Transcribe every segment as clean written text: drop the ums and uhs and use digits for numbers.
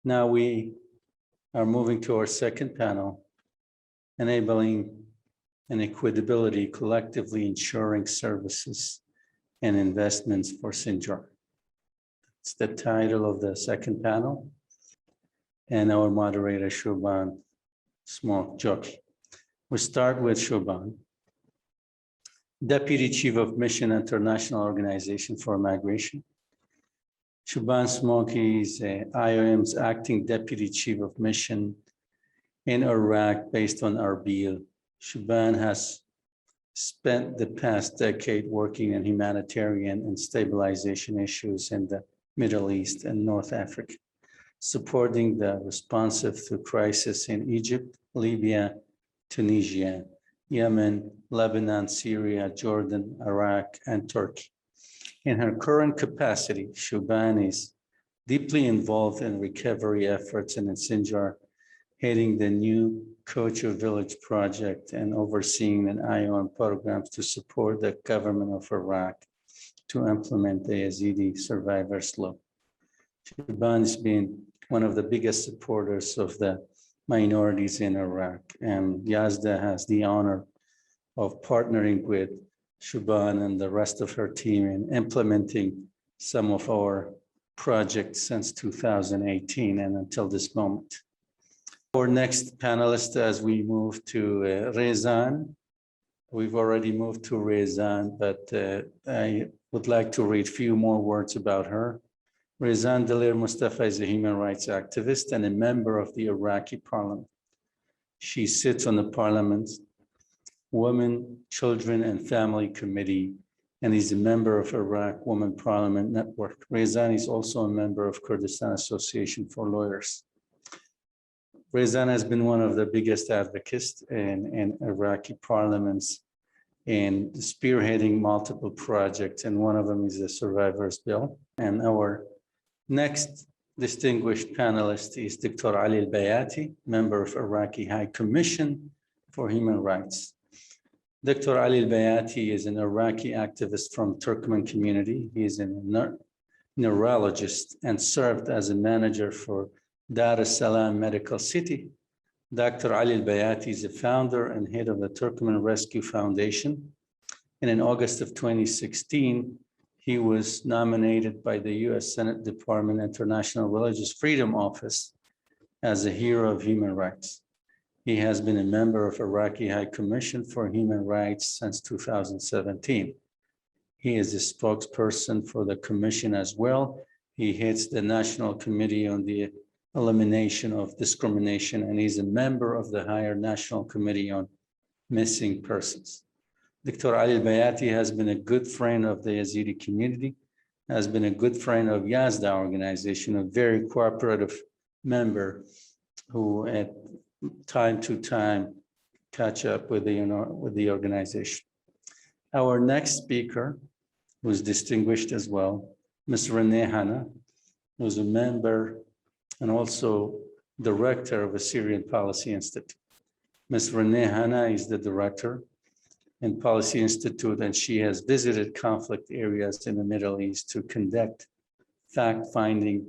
Now we are moving to our second panel, enabling and equitability, collectively ensuring services and investments for Sinjar. It's the title of the second panel. And our moderator, Shubhan Smokjoki. We start with Shubhan, Deputy Chief of Mission, International Organization for Migration. Shubhan Smoky is IOM's acting Deputy Chief of Mission in Iraq based on Erbil. Shubhan has spent the past decade working in humanitarian and stabilization issues in the Middle East and North Africa, supporting the responsive to crisis in Egypt, Libya, Tunisia, Yemen, Lebanon, Syria, Jordan, Iraq, and Turkey. In her current capacity, Shubhan is deeply involved in recovery efforts in Sinjar, heading the new Culture Village project and overseeing an IOM programs to support the government of Iraq to implement the Yazidi survivors law. Shubhan has been one of the biggest supporters of the minorities in Iraq, and Yazda has the honor of partnering with Shubhan and the rest of her team in implementing some of our projects since 2018 and until this moment. Our next panelist, as we move to Rezan, we've already moved to Rezan, but I would like to read a few more words about her. Rezan Dalir Mustafa is a human rights activist and a member of the Iraqi parliament. She sits on the parliament's Women, Children, and Family Committee and is a member of Iraq Women Parliament Network. Rezan is also a member of Kurdistan Association for Lawyers. Rezan has been one of the biggest advocates in Iraqi parliaments in spearheading multiple projects, and one of them is the Survivors Bill. And our next distinguished panelist is Dr. Ali Bayati, member of Iraqi High Commission for Human Rights. Dr. Ali Bayati is an Iraqi activist from Turkmen community. He is a neurologist and served as a manager for Dar es Salaam Medical City. Dr. Ali Bayati is the founder and head of the Turkmen Rescue Foundation. And in August of 2016, he was nominated by the US Senate Department International Religious Freedom Office as a hero of human rights. He has been a member of Iraqi High Commission for Human Rights since 2017. He is a spokesperson for the commission as well. He heads the National Committee on the Elimination of Discrimination, and he's a member of the Higher National Committee on Missing Persons. Dr. Ali Bayati has been a good friend of the Yazidi community, has been a good friend of Yazda organization, a very cooperative member who at time to time catch up with the organization. Our next speaker was distinguished as well, Ms. Renee Hanna, who's a member and also director of the Syrian Policy Institute. Ms. Renee Hanna is the director in Policy Institute, and she has visited conflict areas in the Middle East to conduct fact-finding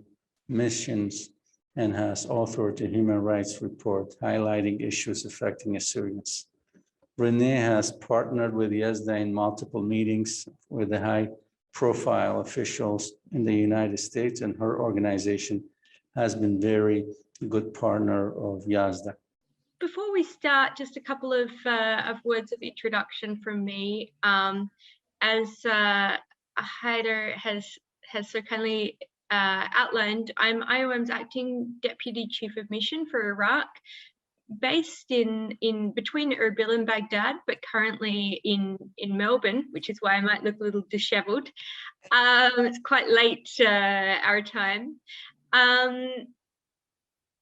missions and has authored a human rights report highlighting issues affecting Assyrians. Renee has partnered with Yazda in multiple meetings with the high-profile officials in the United States, and her organization has been very good partner of Yazda. Before we start, just a couple of words of introduction from me. As Haider has so kindly outlined, I'm IOM's acting Deputy Chief of Mission for Iraq, based in between Erbil and Baghdad, but currently in Melbourne, which is why I might look a little disheveled. It's quite late our time.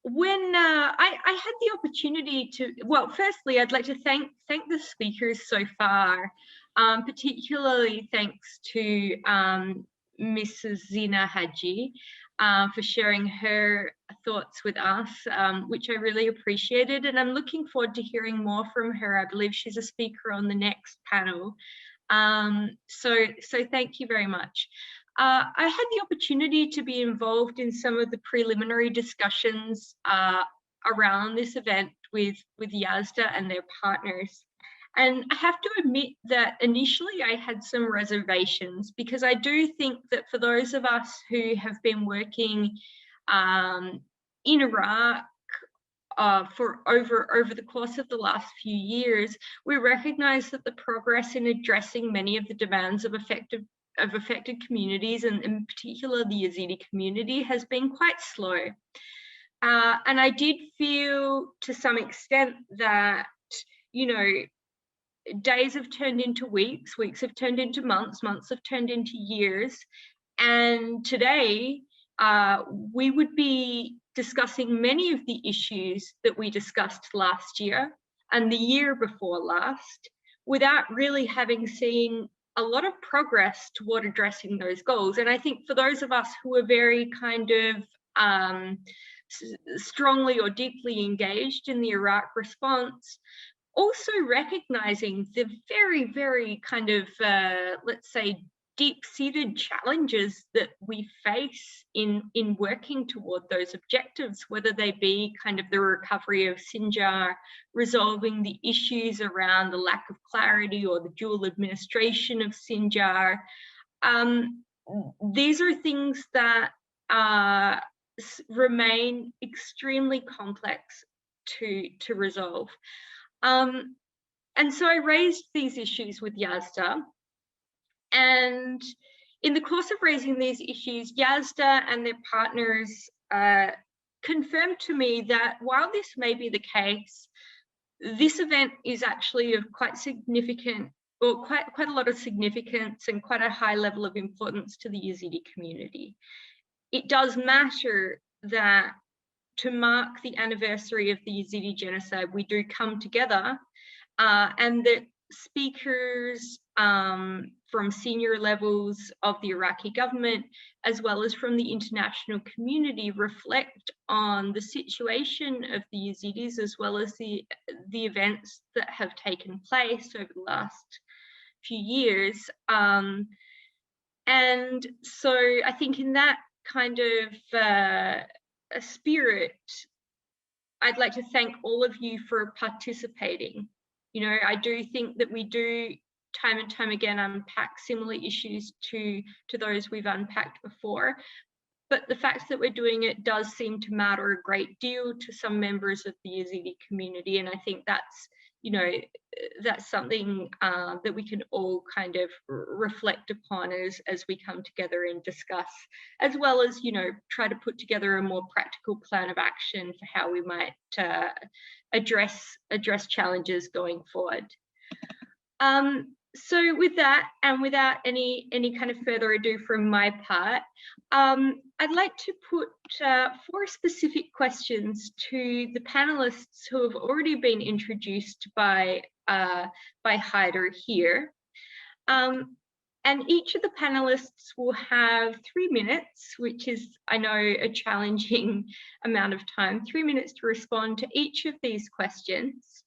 When I had the opportunity to, well, firstly, I'd like to thank the speakers so far, particularly thanks to Mrs. Zina Haji for sharing her thoughts with us, which I really appreciated. And I'm looking forward to hearing more from her. I believe she's a speaker on the next panel. So thank you very much. I had the opportunity to be involved in some of the preliminary discussions around this event with Yazda and their partners. And I have to admit that initially I had some reservations, because I do think that for those of us who have been working in Iraq for over the course of the last few years, we recognize that the progress in addressing many of the demands of affected communities, and in particular the Yazidi community, has been quite slow. And I did feel to some extent that, you know, days have turned into weeks, weeks have turned into months, months have turned into years. And today we would be discussing many of the issues that we discussed last year and the year before last, without really having seen a lot of progress toward addressing those goals. And I think for those of us who are very kind of strongly or deeply engaged in the Iraq response, also recognizing the very, very kind of, let's say, deep-seated challenges that we face in working toward those objectives, whether they be kind of the recovery of Sinjar, resolving the issues around the lack of clarity or the dual administration of Sinjar. These are things that remain extremely complex to resolve. And so I raised these issues with Yazda. And in the course of raising these issues, Yazda and their partners confirmed to me that while this may be the case, this event is actually of quite significant, or quite a lot of significance and quite a high level of importance to the Yazidi community. It does matter that to mark the anniversary of the Yazidi genocide, we do come together, and that speakers from senior levels of the Iraqi government, as well as from the international community, reflect on the situation of the Yazidis, as well as the events that have taken place over the last few years. And so I think in that kind of a spirit, I'd like to thank all of you for participating. You know, I do think that we do time and time again unpack similar issues to those we've unpacked before, but the fact that we're doing it does seem to matter a great deal to some members of the Yazidi community, and I think that's, you know, that's something that we can all kind of reflect upon as we come together and discuss, as well as, you know, try to put together a more practical plan of action for how we might address challenges going forward. So with that, and without any kind of further ado from my part, I'd like to put 4 specific questions to the panelists who have already been introduced by Haider here. And each of the panelists will have 3 minutes, which is, I know, a challenging amount of time, 3 minutes to respond to each of these questions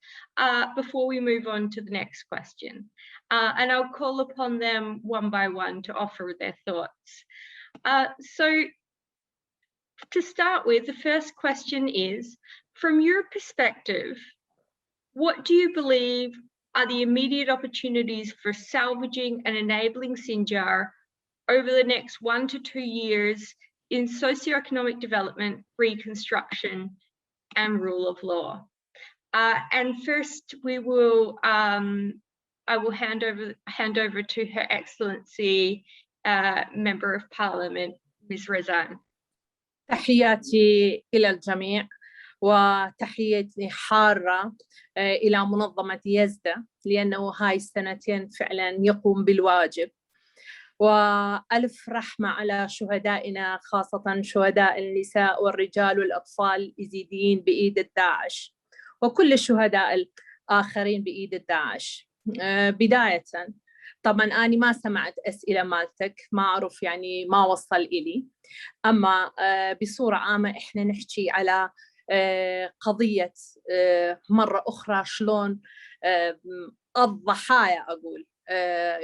before we move on to the next question. And I'll call upon them one by one to offer their thoughts. So to start with, the first question is, from your perspective, what do you believe are the immediate opportunities for salvaging and enabling Sinjar over the next 1 to 2 years in socioeconomic development, reconstruction, and rule of law? And first, we will I will hand over to Her Excellency Member of Parliament, Ms. Razan. تحياتي إلى الجميع وتحياتي حارة إلى منظمة يزدا، لأنه هاي السنتين فعلا يقوم بالواجب، وألف رحمة على شهدائنا، خاصة شهداء النساء والرجال والأطفال اليزيديين بإيد الداعش، وكل الشهداء الآخرين بإيد الداعش. بداية طبعا أنا ما سمعت أسئلة مالتك، ما أعرف يعني ما وصل إلي، أما بصورة عامة إحنا نحكي على قضية مرة أخرى شلون الضحايا أقول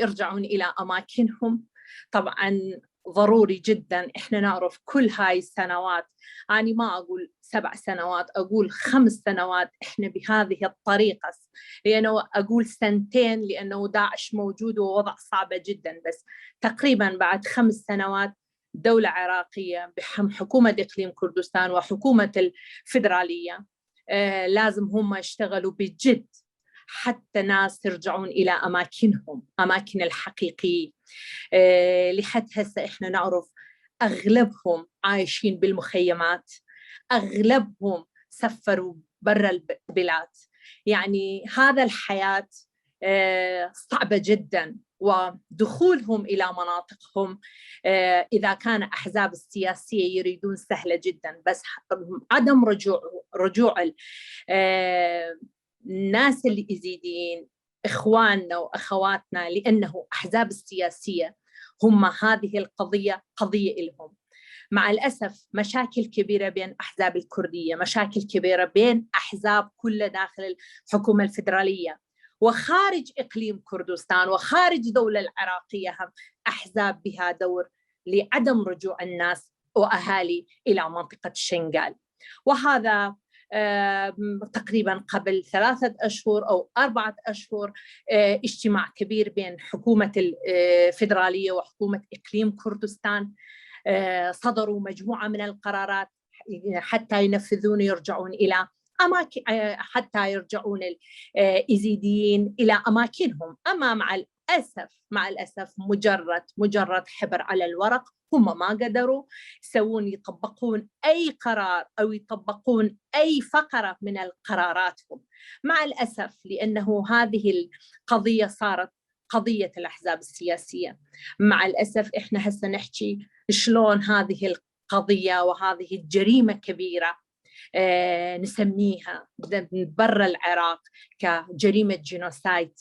يرجعون إلى أماكنهم. طبعا ضروري جدا إحنا نعرف كل هاي السنوات، أنا ما أقول 7 سنوات، أقول 5 سنوات إحنا بهذه الطريقة، لأنه أقول 2 لأنه داعش موجود ووضع صعبة جدا، بس تقريبا بعد 5 سنوات دولة عراقية بحكومة إقليم كردستان وحكومة الفيدرالية لازم هم يشتغلوا بجد حتى ناس يرجعون إلى أماكنهم، أماكن الحقيقية. لحد هسه إحنا نعرف أغلبهم عايشين بالمخيمات، أغلبهم سفروا برا البلاد، يعني هذا الحياة صعبة جدا، ودخولهم إلى مناطقهم إذا كان أحزاب السياسية يريدون سهلة جدا، بس عدم رجوع الناس اللي يزيدين إخواننا وأخواتنا، لأنه أحزاب السياسية هم هذه القضية قضية إلهم. مع الأسف مشاكل كبيرة بين أحزاب الكردية، مشاكل كبيرة بين أحزاب كلها داخل الحكومة الفيدرالية وخارج إقليم كردستان وخارج الدولة العراقية، هم أحزاب بها دور لعدم رجوع الناس وأهالي إلى منطقة شنغال. وهذا تقريبا قبل 3 أشهر أو 4 أشهر اجتماع كبير بين حكومة الفيدرالية وحكومة إقليم كردستان، صدروا مجموعة من القرارات حتى ينفذون، يرجعون إلى أماكن، حتى يرجعون الإيزيديين إلى أماكنهم. أما مع الأسف مجرد حبر على الورق، هم ما قدروا يطبقون أي قرار أو يطبقون أي فقرة من القراراتهم، مع الأسف، لأنه هذه القضية صارت قضية الأحزاب السياسية. مع الأسف إحنا هسه نحكي شلون هذه القضية وهذه الجريمة كبيرة نسميها برا العراق كجريمة جينوسايد،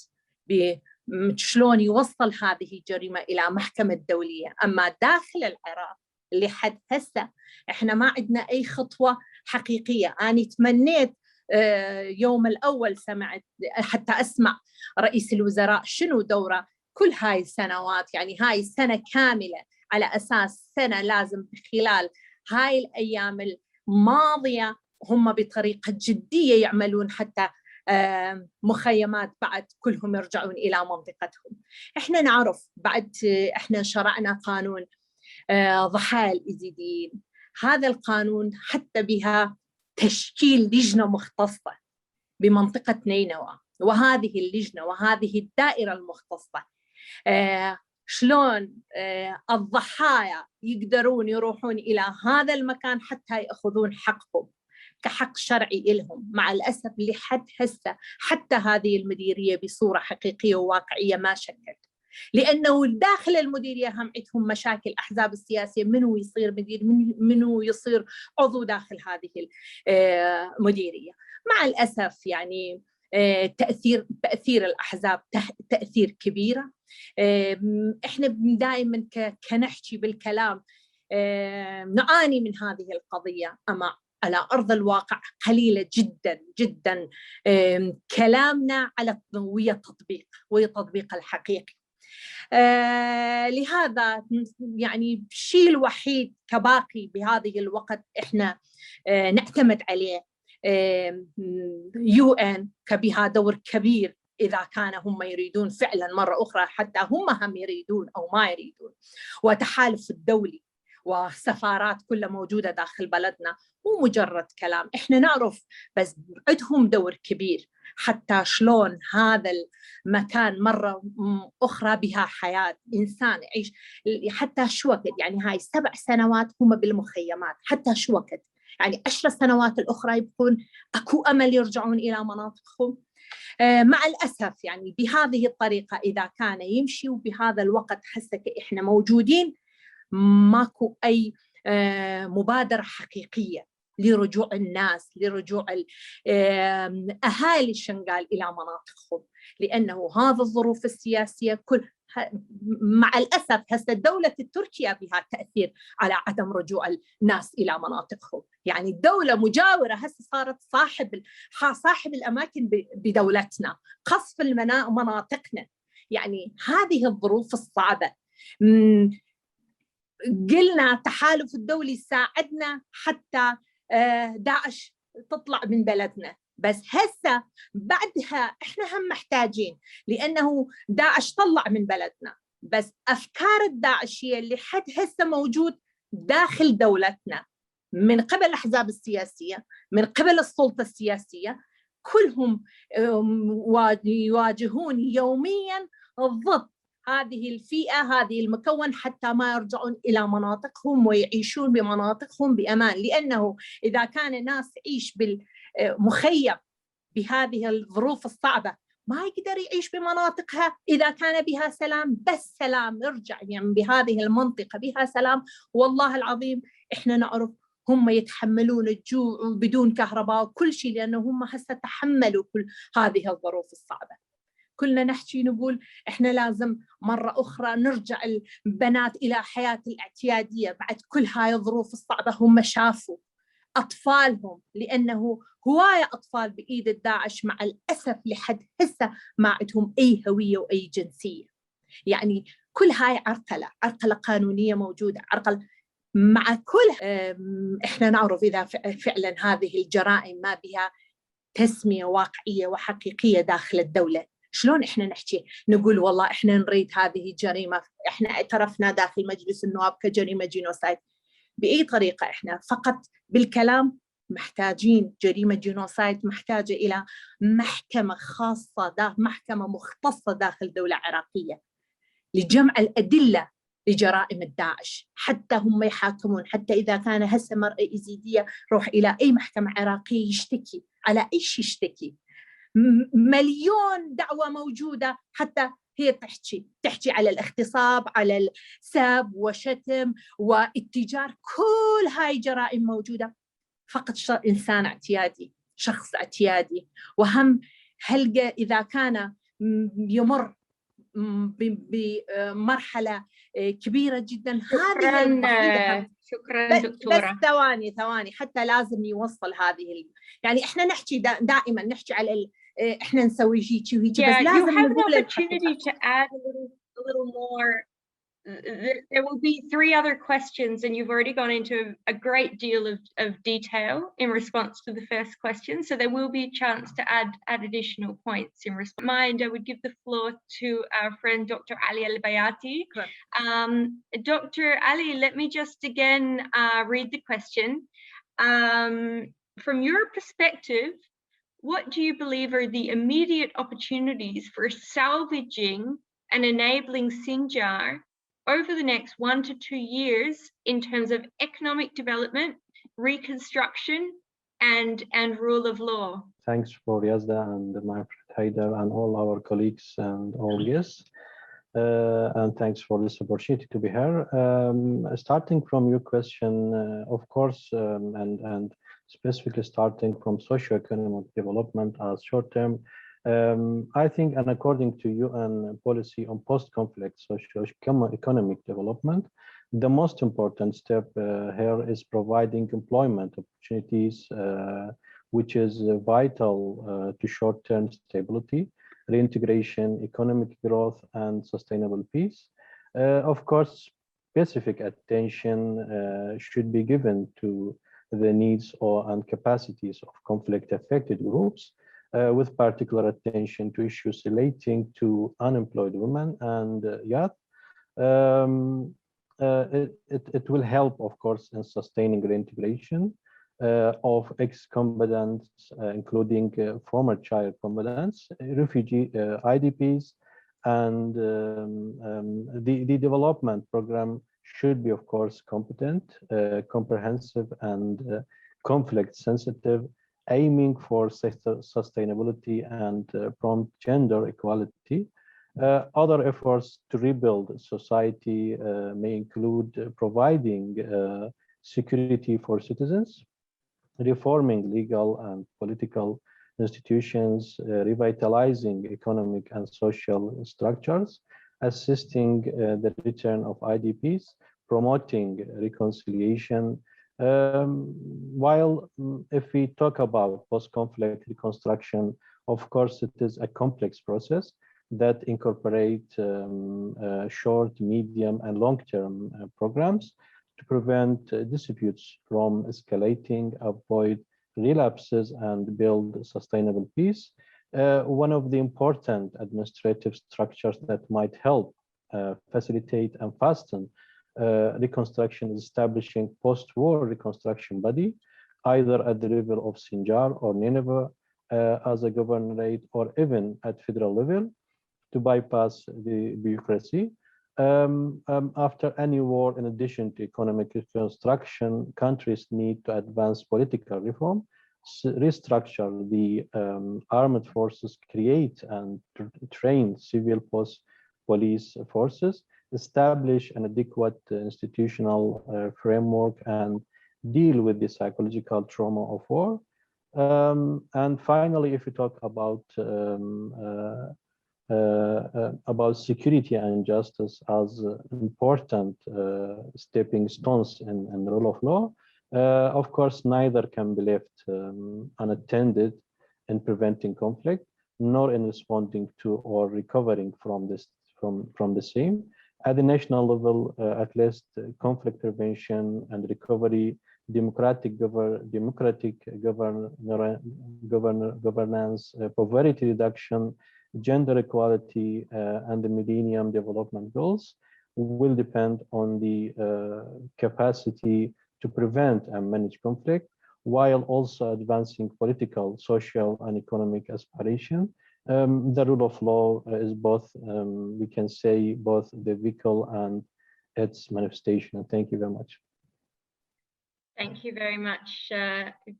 شلون يوصل هذه الجريمة إلى محكمة دولية. أما داخل العراق اللي حد هسه إحنا ما عندنا أي خطوة حقيقية. أنا تمنيت يوم الأول سمعت حتى أسمع رئيس الوزراء شنو دوره كل هاي السنوات، يعني هاي سنة كاملة، على أساس سنة لازم خلال هاي الأيام الماضية هم بطريقة جدية يعملون حتى مخيمات بعد كلهم يرجعون إلى منطقتهم. إحنا نعرف بعد إحنا شرعنا قانون ضحايا الإيزيديين، هذا القانون حتى بها تشكيل لجنة مختصة بمنطقة نينوى، وهذه اللجنة وهذه الدائرة المختصة شلون الضحايا يقدرون يروحون إلى هذا المكان حتى يأخذون حقهم كحق شرعي لهم. مع الأسف لحد هسه حتى هذه المديرية بصورة حقيقية وواقعية ما شكلت، لأنه داخل المديرية هم عندهم مشاكل أحزاب السياسية، منو يصير مدير، منو يصير عضو داخل هذه المديرية. مع الأسف يعني تأثير الأحزاب تأثير كبيرة. إحنا دائما كنحكي بالكلام نعاني من هذه القضية، أما على أرض الواقع قليلة جدا جدا كلامنا على وتطبيق الحقيقي. لهذا يعني الشيء الوحيد كباقي بهذه الوقت إحنا نعتمد عليه UN كبها دور كبير إذا كان هم يريدون فعلا مرة أخرى، حتى هم يريدون أو ما يريدون، وتحالف الدولي وسفارات كلها موجودة داخل بلدنا، مو مجرد كلام. إحنا نعرف بس عندهم دور كبير حتى شلون هذا المكان مرة أخرى بها حياة إنسان يعيش حتى شو وقت، يعني هاي 7 سنوات هم بالمخيمات، حتى شو وقت يعني 10 سنوات الأخرى يبقون أكو أمل يرجعون إلى مناطقهم. مع الأسف يعني بهذه الطريقة إذا كان يمشي، وبهذا الوقت حسك إحنا موجودين ماكو أي مبادرة حقيقية لرجوع الناس، لرجوع أهالي شنغال إلى مناطقهم، لأنه هذا الظروف السياسية مع الأسف هسه الدولة التركية بها تأثير على عدم رجوع الناس إلى مناطقهم. يعني الدولة مجاورة هسه صارت صاحب الأماكن بدولتنا، قصف مناطقنا. يعني هذه الظروف الصعبة قلنا التحالف الدولي ساعدنا حتى داعش تطلع من بلدنا، بس هسه بعدها احنا هم محتاجين، لأنه داعش طلع من بلدنا، بس أفكار الداعشية اللي حد هسه موجود داخل دولتنا من قبل الأحزاب السياسية، من قبل السلطة السياسية، كلهم يواجهون يومياً ضد هذه الفئة، هذه المكون، حتى ما يرجعون إلى مناطقهم ويعيشون بمناطقهم بأمان. لأنه إذا كان الناس تعيش بالمخيم بهذه الظروف الصعبة ما يقدر يعيش بمناطقها إذا كان بها سلام، بس سلام يرجع يعني بهذه المنطقة بها سلام. والله العظيم إحنا نعرف هم يتحملون الجوع بدون كهرباء وكل شيء، لأنه هم هسه تحملوا كل هذه الظروف الصعبة. كلنا نحكي نقول إحنا لازم مرة أخرى نرجع البنات إلى حياة الاعتيادية بعد كل هاي الظروف الصعبة. هم شافوا أطفالهم، لأنه هواية أطفال بإيد الداعش مع الأسف لحد هسه ما عندهم أي هوية وأي جنسية. يعني كل هاي عرقلة قانونية موجودة، عرقلة مع كل إحنا نعرف إذا فعلا هذه الجرائم ما بها تسمية واقعية وحقيقية داخل الدولة، شلون إحنا نحكي نقول والله إحنا نريد هذه الجريمة، إحنا اعترفنا داخل مجلس النواب كجريمة جينوسايد؟ بأي طريقة؟ إحنا فقط بالكلام محتاجين جريمة جينوسايد محتاجة إلى محكمة خاصة، محكمة مختصة داخل دولة عراقية لجمع الأدلة لجرائم الداعش، حتى هم يحاكمون. حتى إذا كان هسه مرأة يزيدية روح إلى أي محكمة عراقية يشتكي على أي شيء يشتكي، مليون دعوة موجودة، حتى هي تحكي على الاغتصاب، على السب وشتم واتجار، كل هاي جرائم موجودة. فقط إنسان اعتيادي، شخص اعتيادي، وهم هلقى إذا كان يمر بمرحلة كبيرة جدا. شكرا دكتورة. بس ثواني حتى لازم يوصل هذه يعني إحنا نحكي دائما نحكي على إحنا نسوي هيك وهيك، بس لازم you have نقول an opportunity to add a little more. There will be 3 other questions, and you've already gone into a great deal of detail in response to the first question. So there will be a chance to add additional points in response. I would give the floor to our friend, Dr. Ali Al-Bayati. Dr. Ali, let me just again read the question. From your perspective, what do you believe are the immediate opportunities for salvaging and enabling Sinjar over the next 1 to 2 years in terms of economic development, reconstruction, and rule of law? Thanks for Yazda and my friend Haider and all our colleagues and all guests. And thanks for this opportunity to be here. Starting from your question, of course, and specifically starting from socioeconomic development as short-term, I think, and according to UN policy on post-conflict socioeconomic development, the most important step here is providing employment opportunities, which is vital to short-term stability, reintegration, economic growth, and sustainable peace. Of course, specific attention should be given to the needs and capacities of conflict-affected groups, with particular attention to issues relating to unemployed women and youth. It will help, of course, in sustaining reintegration of ex-combatants, including former child combatants, refugee IDPs, and the development program should be, of course, competent, comprehensive, and conflict-sensitive, aiming for sustainability and prompt gender equality. Other efforts to rebuild society may include providing security for citizens, reforming legal and political institutions, revitalizing economic and social structures, assisting the return of IDPs, promoting reconciliation. While if we talk about post-conflict reconstruction, of course, it is a complex process that incorporate short, medium, and long-term programs to prevent disputes from escalating, avoid relapses, and build sustainable peace. One of the important administrative structures that might help facilitate and fasten reconstruction is establishing post-war reconstruction body, either at the level of Sinjar or Nineveh as a governorate, or even at federal level, to bypass the bureaucracy. After any war, in addition to economic reconstruction, countries need to advance political reform, restructure the armed forces, create and train civil police forces, establish an adequate institutional framework, and deal with the psychological trauma of war. And finally, if we talk about security and justice as important stepping stones in the rule of law, of course, neither can be left unattended in preventing conflict, nor in responding to or recovering from the same. At the national level, at least, conflict prevention and recovery, democratic governance, poverty reduction, gender equality, and the Millennium Development Goals will depend on the capacity to prevent and manage conflict, while also advancing political, social, and economic aspiration. The rule of law is both, we can say, both the vehicle and its manifestation. Thank you very much. Thank you very much,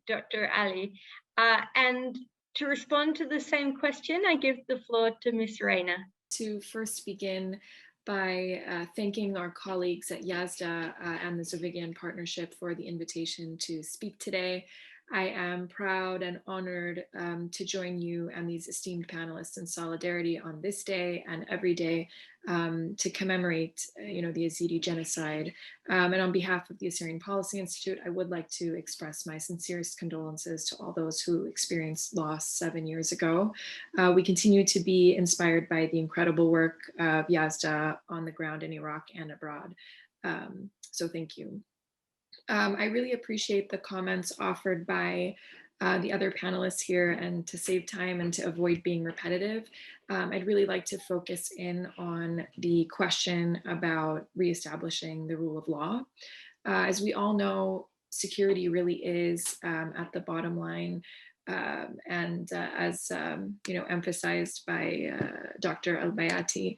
Dr. Ali. And to respond to the same question, I give the floor to Ms. Reina. To first begin by thanking our colleagues at Yazda and the Zavigian Partnership for the invitation to speak today. I am proud and honored to join you and these esteemed panelists in solidarity on this day and every day to commemorate, the Yazidi genocide. And on behalf of the Assyrian Policy Institute, I would like to express my sincerest condolences to all those who experienced loss 7 years ago. We continue to be inspired by the incredible work of Yazda on the ground in Iraq and abroad. So thank you. I really appreciate the comments offered by the other panelists here, and to save time and to avoid being repetitive, I'd really like to focus in on the question about reestablishing the rule of law. As we all know, security really is at the bottom line, and as emphasized by Dr. Al-Bayati,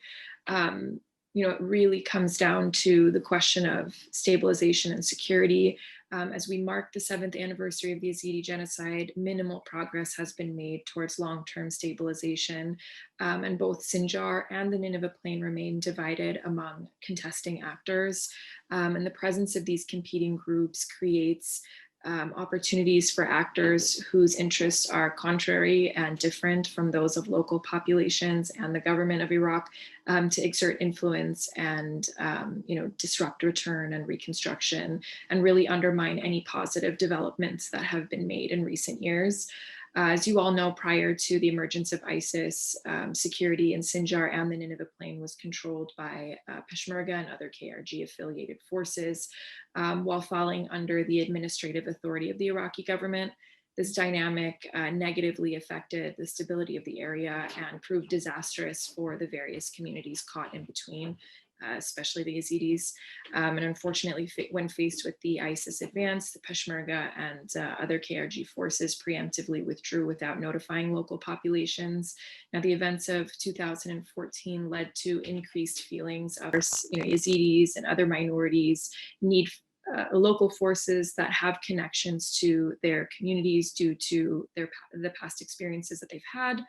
it really comes down to the question of stabilization and security. As we mark the 7th anniversary of the Yazidi genocide, minimal progress has been made towards long-term stabilization, and both Sinjar and the Nineveh Plain remain divided among contesting actors. And the presence of these competing groups creates opportunities for actors whose interests are contrary and different from those of local populations and the government of Iraq to exert influence and disrupt return and reconstruction, and really undermine any positive developments that have been made in recent years. As you all know, prior to the emergence of ISIS, security in Sinjar and the Nineveh Plain was controlled by Peshmerga and other KRG affiliated forces, while falling under the administrative authority of the Iraqi government. This dynamic negatively affected the stability of the area and proved disastrous for the various communities caught in between, especially the Yazidis. And unfortunately, when faced with the ISIS advance, the Peshmerga and other KRG forces preemptively withdrew without notifying local populations. Now, the events of 2014 led to increased feelings of Yazidis and other minorities need local forces that have connections to their communities due to the past experiences that they've had.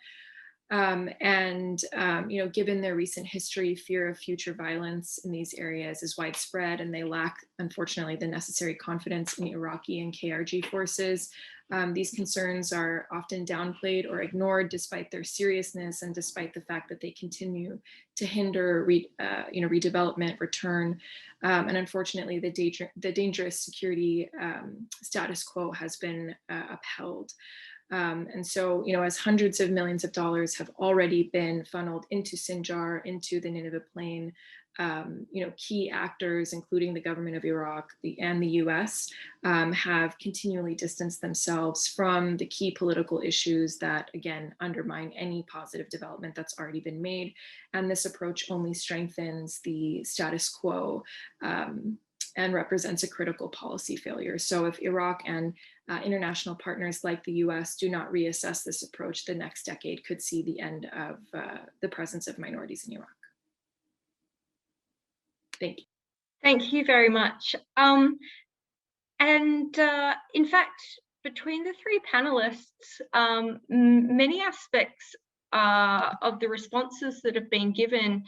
Given their recent history, fear of future violence in these areas is widespread, and they lack, unfortunately, the necessary confidence in Iraqi and KRG forces. These concerns are often downplayed or ignored despite their seriousness and despite the fact that they continue to hinder redevelopment, return, and unfortunately the dangerous security status quo has been upheld. And so, as hundreds of millions of dollars have already been funneled into Sinjar, into the Nineveh Plain, key actors, including the government of Iraq and the US, have continually distanced themselves from the key political issues that, again, undermine any positive development that's already been made. And this approach only strengthens the status quo and represents a critical policy failure. So if Iraq and international partners like the US do not reassess this approach, the next decade could see the end of the presence of minorities in Iraq. Thank you. Thank you very much. In fact, between the three panelists, many aspects of the responses that have been given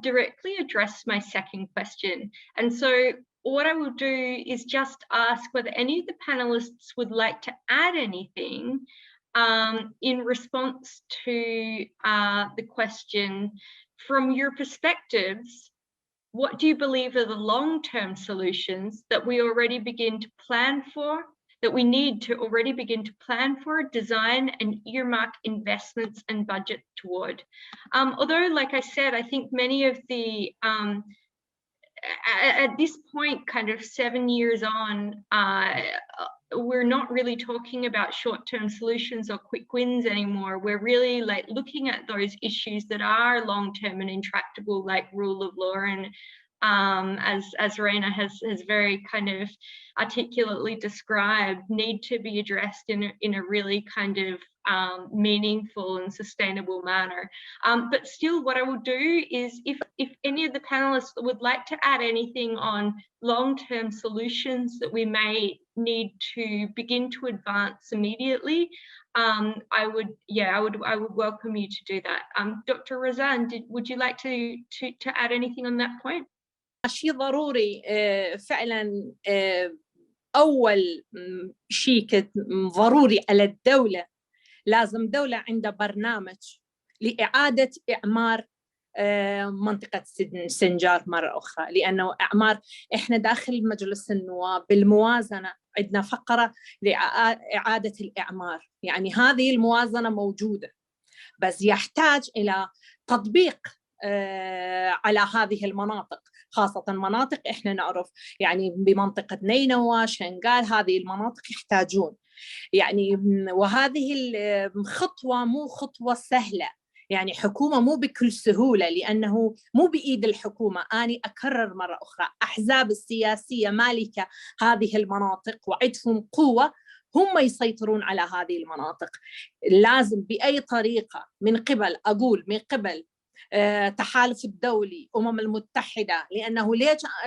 directly address my second question. And so what I will do is just ask whether any of the panelists would like to add anything in response to the question. From your perspectives, what do you believe are the long-term solutions that we already begin to plan for, that we need to already begin to plan for, design, and earmark investments and budget toward? Although, like I said, I think many of the, at this point, kind of 7 years on, we're not really talking about short-term solutions or quick wins anymore. We're really like looking at those issues that are long-term and intractable, like rule of law, and as Reina has very kind of articulately described, need to be addressed in a really kind of meaningful and sustainable manner. But still, what I will do is, if any of the panelists would like to add anything on long-term solutions that we may need to begin to advance immediately, I would welcome you to do that. Dr. Razan, would you like to add anything on that point? شيء ضروري فعلا. أول شيء ضروري على الدولة، لازم دولة عندها برنامج لإعادة إعمار منطقة سنجار مرة أخرى، لأنه إعمار إحنا داخل مجلس النواب بالموازنة عندنا فقرة لإعادة الإعمار، يعني هذه الموازنة موجودة، بس يحتاج إلى تطبيق على هذه المناطق، خاصة مناطق إحنا نعرف يعني بمنطقة نينوى، شنغال، هذه المناطق يحتاجون يعني. وهذه الخطوة مو خطوة سهلة، يعني حكومة مو بكل سهولة، لأنه مو بإيد الحكومة. أنا أكرر مرة أخرى، أحزاب السياسية مالكة هذه المناطق وعندهم قوة، هم يسيطرون على هذه المناطق. لازم بأي طريقة من قبل تحالف الدولي، المتحدة، لأنه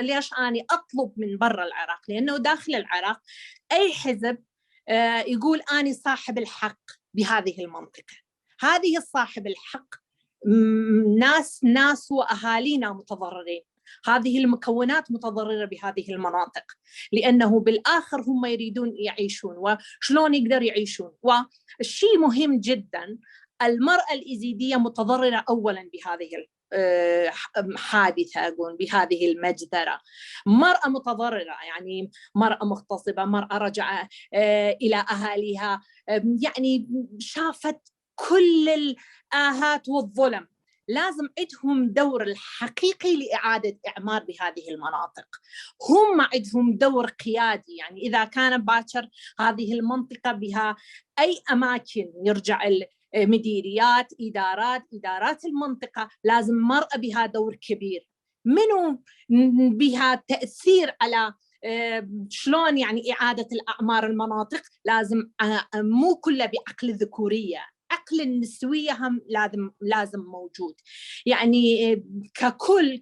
ليش أنا أطلب من برا العراق؟ لأنه داخل العراق أي حزب يقول أنا صاحب الحق بهذه المنطقة، هذه صاحب الحق ناس وأهالينا متضررين، هذه المكونات متضررة بهذه المناطق، لأنه بالآخر هم يريدون يعيشون، وشلون يقدر يعيشون. والشيء مهم جدا، المرأة الإيزيدية متضررة أولاً بهذه الحادثة، أقول بهذه المجزرة. مرأة متضررة، يعني مرأة مغتصبة، مرأة رجع إلى أهاليها، يعني شافت كل الآهات والظلم. لازم عندهم دور الحقيقي لإعادة إعمار بهذه المناطق، هم عندهم دور قيادي. يعني إذا كان باكر هذه المنطقة بها أي أماكن يرجع مديريات، إدارات المنطقة، لازم مرأة بها دور كبير. منو بها تأثير على شلون يعني إعادة الأعمار المناطق؟ لازم مو كله بعقل الذكورية، عقل النسوية هم لازم موجود. يعني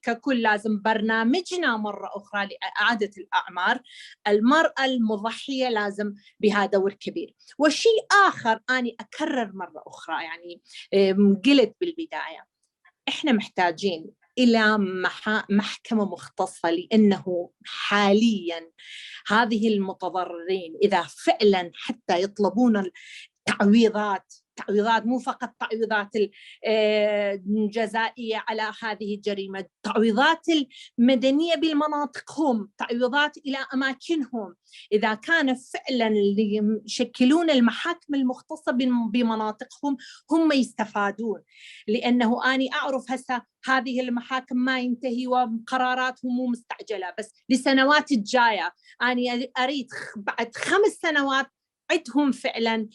ككل لازم برنامجنا مرة أخرى لإعادة الأعمار. المرأة المضحية لازم بها دور كبير. وشيء آخر أنا أكرر مرة أخرى، يعني قلت بالبداية، إحنا محتاجين إلى محكمة مختصة، لأنه حالياً هذه المتضررين إذا فعلاً حتى يطلبون تعويضات تعويضات، مو فقط تعويضات الجزائية على هذه الجريمة، تعويضات المدنية بالمناطقهم، تعويضات إلى أماكنهم. إذا كان فعلا اللي يشكلون المحاكم المختصة بمناطقهم هم يستفادون، لأنه أنا أعرف هسه هذه المحاكم ما ينتهي وقراراتهم مو مستعجلة، بس لسنوات الجاية أنا أريد بعد 5 سنوات عندهم فعلا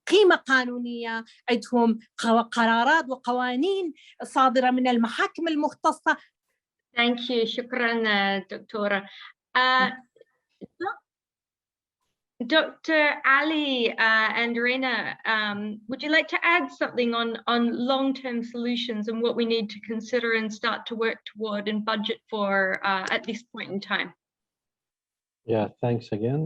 قيمة قانونية، عندهم قرارات وقوانين صادرة من المحاكم المختصة. Thank you. شكرا دكتورة. Dr. Ali and Reina, would you like to add something on long-term solutions and what we need to consider and start to work toward and budget for at this point in time? Yeah, thanks again.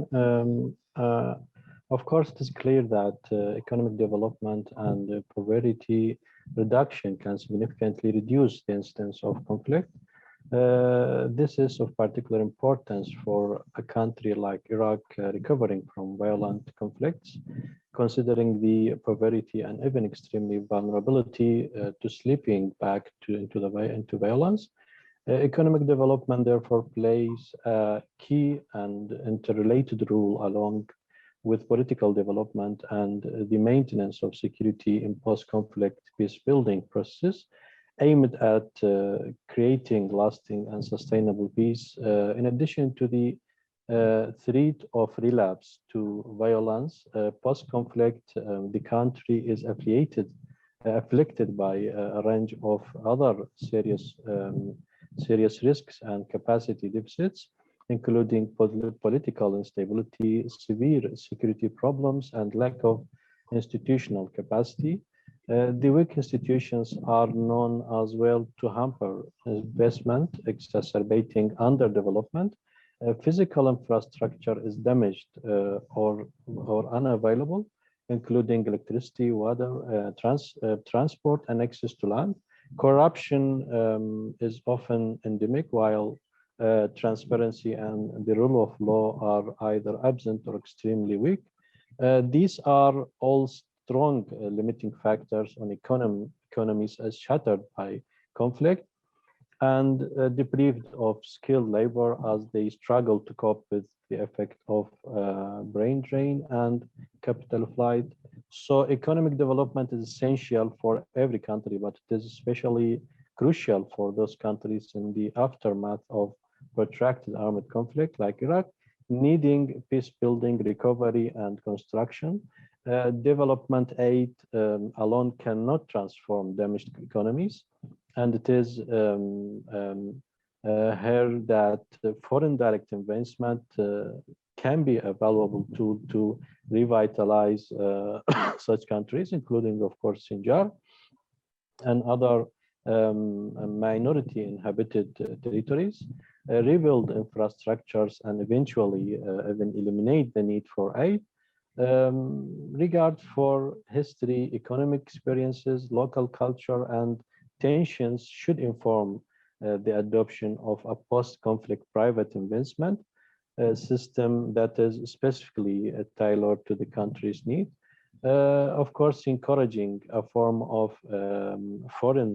Of course, it is clear that economic development and poverty reduction can significantly reduce the incidence of conflict. This is of particular importance for a country like Iraq recovering from violent conflicts, considering the poverty and even extremely vulnerability to slipping back into violence. Economic development therefore plays a key and interrelated role along with political development and the maintenance of security in post-conflict peace-building processes aimed at creating lasting and sustainable peace. In addition to the threat of relapse to violence, post-conflict, the country is afflicted by a range of other serious risks and capacity deficits, including political instability, severe security problems, and lack of institutional capacity. The weak institutions are known as well to hamper investment, exacerbating underdevelopment. Physical infrastructure is damaged or unavailable, including electricity, water, transport, and access to land. Corruption is often endemic, while transparency and the rule of law are either absent or extremely weak. These are all strong limiting factors on economies as shattered by conflict and deprived of skilled labor as they struggle to cope with the effect of brain drain and capital flight. So economic development is essential for every country, but it is especially crucial for those countries in the aftermath of protracted armed conflict like Iraq, needing peace building, recovery, and construction. Development aid alone cannot transform damaged economies, and it is here that foreign direct investment can be a valuable tool to revitalize such countries, including, of course, Sinjar and other minority inhabited territories, rebuild infrastructures, and eventually even eliminate the need for aid. Regard for history, economic experiences, local culture, and tensions should inform the adoption of a post-conflict private investment system that is specifically tailored to the country's need. Of course, encouraging a form of foreign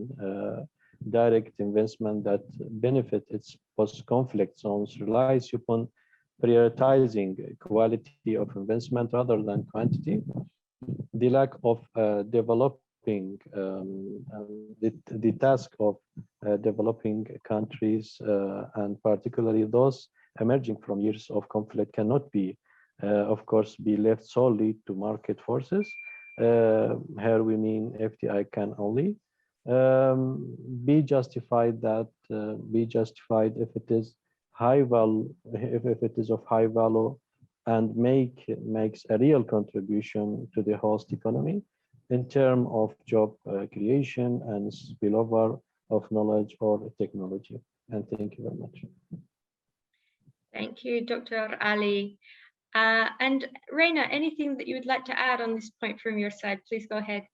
direct investment that benefit its post-conflict zones relies upon prioritizing quality of investment rather than quantity. The lack of developing the task of developing countries and particularly those emerging from years of conflict cannot be, of course, be left solely to market forces. Here we mean FDI can only be justified if it is high value, if it is of high value and makes a real contribution to the host economy in terms of job creation and spillover of knowledge or technology. And thank you very much. Thank you, Dr. Ali. And Reina, anything that you would like to add on this point from your side, please go ahead.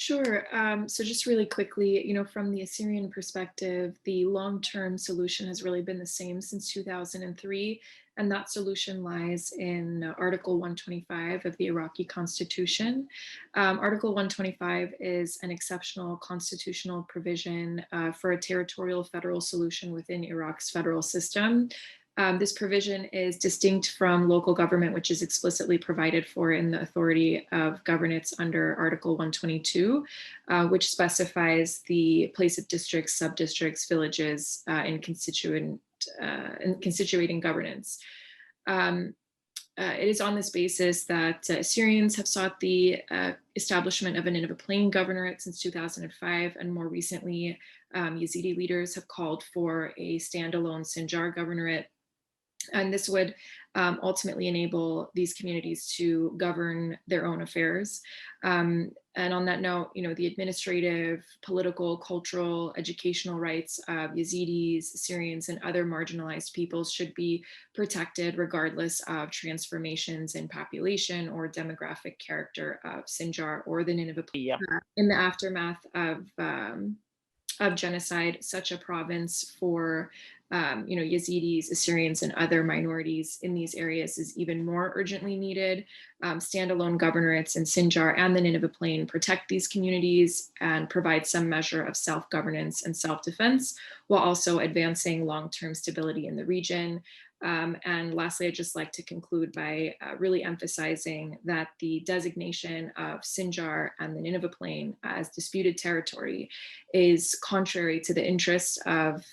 Sure. So just really quickly, from the Assyrian perspective, the long-term solution has really been the same since 2003. And that solution lies in Article 125 of the Iraqi Constitution. Article 125 is an exceptional constitutional provision for a territorial federal solution within Iraq's federal system. This provision is distinct from local government, which is explicitly provided for in the authority of governance under Article 122, which specifies the place of districts, sub-districts, villages in constituting governance. It is on this basis that Assyrians have sought the establishment of a Nineveh Plain governorate since 2005, and more recently, Yazidi leaders have called for a standalone Sinjar governorate. And this would ultimately enable these communities to govern their own affairs. And on that note, the administrative, political, cultural, educational rights of Yazidis, Syrians, and other marginalized peoples should be protected regardless of transformations in population or demographic character of Sinjar or the Nineveh. In the aftermath of genocide, such a province for Yazidis, Assyrians, and other minorities in these areas is even more urgently needed. Standalone governorates in Sinjar and the Nineveh Plain protect these communities and provide some measure of self-governance and self-defense, while also advancing long-term stability in the region. And lastly, I'd just like to conclude by really emphasizing that the designation of Sinjar and the Nineveh Plain as disputed territory is contrary to the interests of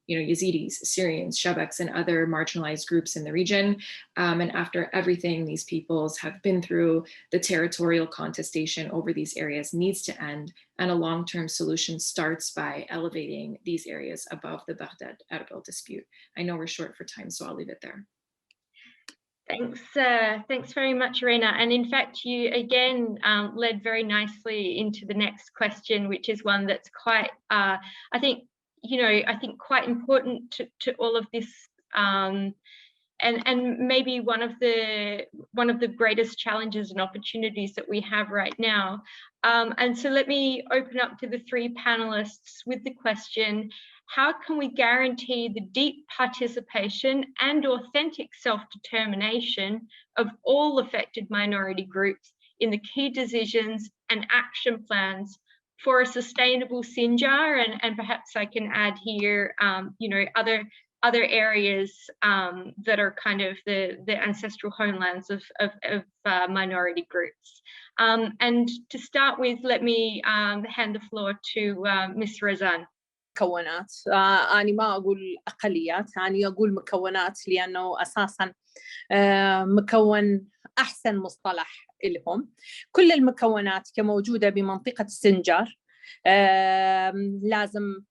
Yazidis, Syrians, Shebeks, and other marginalized groups in the region. And after everything these peoples have been through, the territorial contestation over these areas needs to end, and a long-term solution starts by elevating these areas above the Baghdad-Erbil dispute. I know we're short for time, so I'll leave it there. Thanks very much, Irena. And in fact, you again led very nicely into the next question, which is one that's quite, I think quite important to all of this, and maybe one of the greatest challenges and opportunities that we have right now. And so let me open up to the three panelists with the question: how can we guarantee the deep participation and authentic self-determination of all affected minority groups in the key decisions and action plans for a sustainable Sinjar? And perhaps I can add here, other areas that are kind of the ancestral homelands of minority groups. And to start with, let me hand the floor to Ms. Razan. مكونات، أنا ما أقول أقليات، أنا أقول مكونات، لأنه أساساً مكون أحسن مصطلح لهم. كل المكونات كموجودة بمنطقة السنجار لازم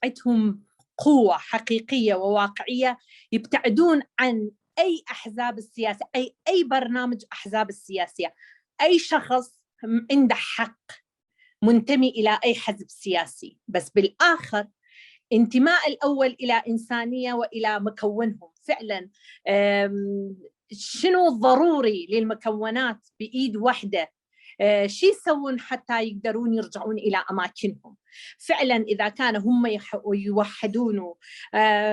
عندهم قوة حقيقية وواقعية، يبتعدون عن أي أحزاب السياسة، أي برنامج أحزاب السياسية. أي شخص عنده حق منتمي إلى أي حزب سياسي، بس بالآخر انتماء الأول إلى إنسانية وإلى مكونهم. فعلاً شنو الضروري للمكونات بإيد واحدة؟ شي يسوون حتى يقدرون يرجعون إلى أماكنهم؟ فعلاً إذا كان هم يوحدون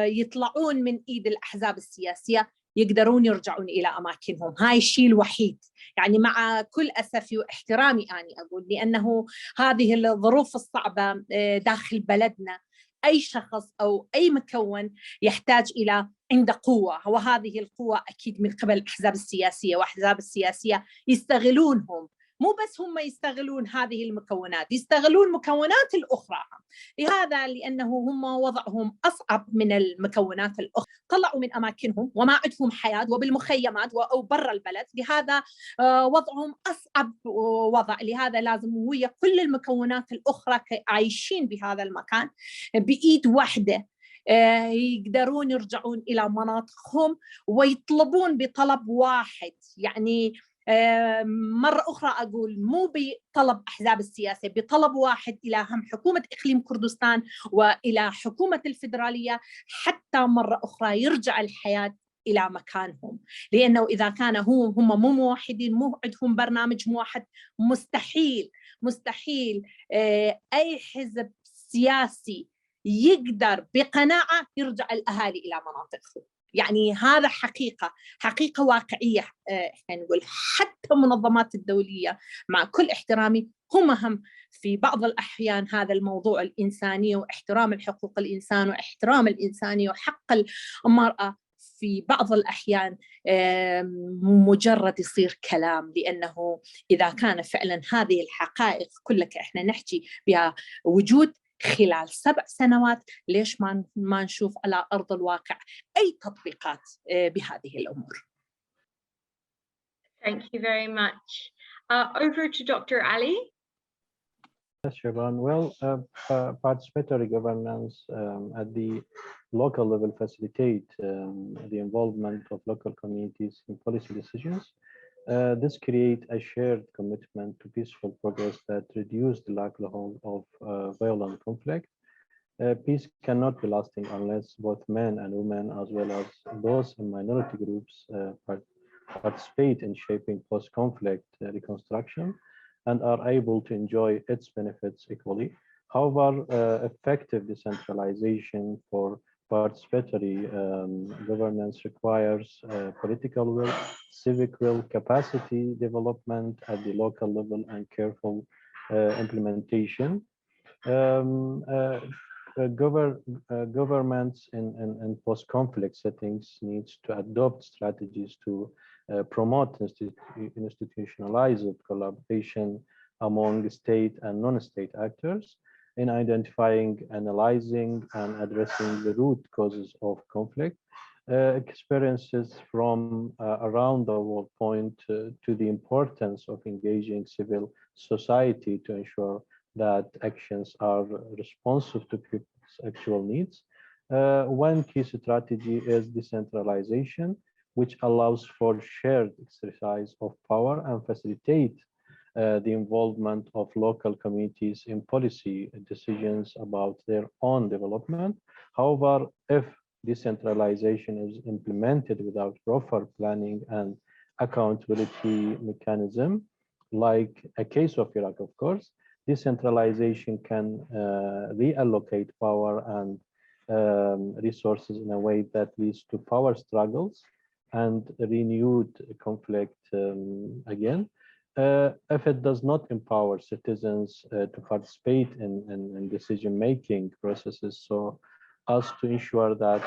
يطلعون من إيد الأحزاب السياسية، يقدرون يرجعون إلى أماكنهم. هاي الشيء الوحيد، يعني مع كل أسف واحترامي أنا أقول، لأنه هذه الظروف الصعبة داخل بلدنا، أي شخص أو أي مكون يحتاج إلى عنده قوة، وهذه القوة أكيد من قبل الأحزاب السياسية، وأحزاب السياسية يستغلونهم. مو بس هم يستغلون هذه المكونات، يستغلون مكونات الأخرى. لهذا لأنه هم وضعهم أصعب من المكونات الأخرى، طلعوا من أماكنهم وما عندهم حياة وبالمخيمات أو برا البلد، لهذا وضعهم أصعب وضع. لهذا لازم ويا كل المكونات الأخرى عايشين بهذا المكان بإيد واحدة يقدرون يرجعون إلى مناطقهم ويطلبون بطلب واحد. يعني مرة أخرى أقول، مو بطلب أحزاب السياسة، بطلب واحد إلى هم حكومة إقليم كردستان وإلى حكومة الفيدرالية، حتى مرة أخرى يرجع الحياة إلى مكانهم، لأنه إذا كان هم مو موحدين، مو عندهم برنامج موحد، مستحيل أي حزب سياسي يقدر بقناعة يرجع الأهالي إلى مناطقهم. يعني هذا حقيقة واقعية. احنا نقول حتى المنظمات الدولية مع كل احترامي هم في بعض الأحيان هذا الموضوع الإنساني واحترام الحقوق الإنسان واحترام الإنسانية وحق المرأة في بعض الأحيان مجرد يصير كلام، لأنه إذا كان فعلا هذه الحقائق كلها احنا نحكي بها وجود خلال 7 سنوات، ليش ما نشوف على أرض الواقع أي تطبيقات بهذه الأمور؟ Thank you very much. Over to Dr. Ali. Yes, Siobhan. Well, participatory governance at the local level facilitate the involvement of local communities in policy decisions. This creates a shared commitment to peaceful progress that reduce the likelihood of violent conflict. Peace cannot be lasting unless both men and women, as well as those in minority groups, participate in shaping post-conflict reconstruction and are able to enjoy its benefits equally. However, effective decentralization for participatory governance requires political will, civic will, capacity development at the local level, and careful implementation. Governments in post-conflict settings needs to adopt strategies to promote institutionalized collaboration among state and non-state actors in identifying, analyzing, and addressing the root causes of conflict. Experiences from around the world point to the importance of engaging civil society to ensure that actions are responsive to people's actual needs. One key strategy is decentralization, which allows for shared exercise of power and facilitate the involvement of local communities in policy decisions about their own development. However, if decentralization is implemented without proper planning and accountability mechanism, like a case of Iraq, of course, decentralization can reallocate power and resources in a way that leads to power struggles and renewed conflict again. If it does not empower citizens to participate in decision-making processes so as to ensure that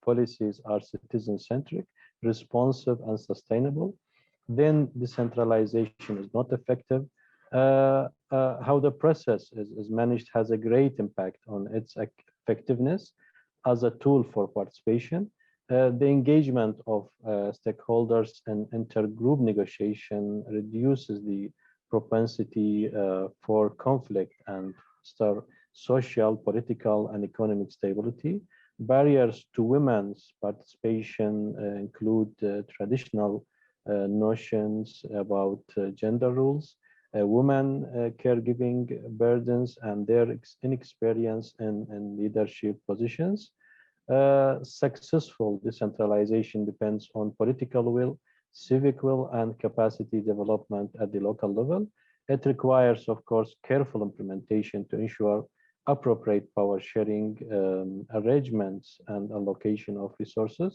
policies are citizen-centric, responsive, and sustainable, then decentralization is not effective. How the process is managed has a great impact on its effectiveness as a tool for participation. The engagement of stakeholders in intergroup negotiation reduces the propensity for conflict and social, political, and economic stability. Barriers to women's participation include traditional notions about gender roles, women caregiving burdens, and their inexperience in leadership positions. Successful decentralization depends on political will, civic will, and capacity development at the local level. It requires, of course, careful implementation to ensure appropriate power sharing arrangements and allocation of resources.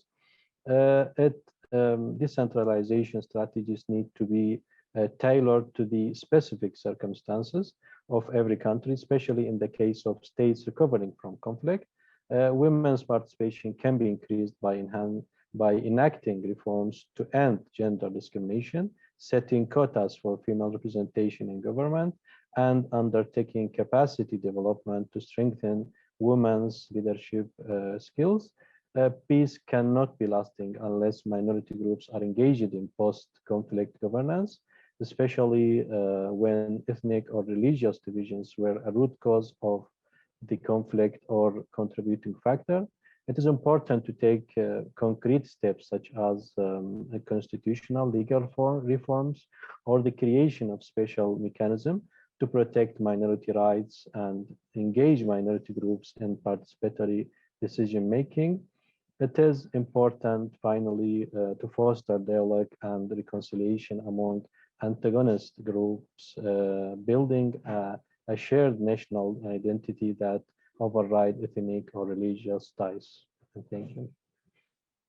Decentralization strategies need to be tailored to the specific circumstances of every country, especially in the case of states recovering from conflict. Women's participation can be increased by enacting reforms to end gender discrimination, setting quotas for female representation in government, and undertaking capacity development to strengthen women's leadership skills. Peace cannot be lasting unless minority groups are engaged in post-conflict governance, especially when ethnic or religious divisions were a root cause of the conflict or contributing factor. It is important to take concrete steps such as constitutional legal reforms or the creation of special mechanism to protect minority rights and engage minority groups in participatory decision-making. It is important, finally, to foster dialogue and reconciliation among antagonist groups, building a shared national identity that override ethnic or religious ties. And thank you.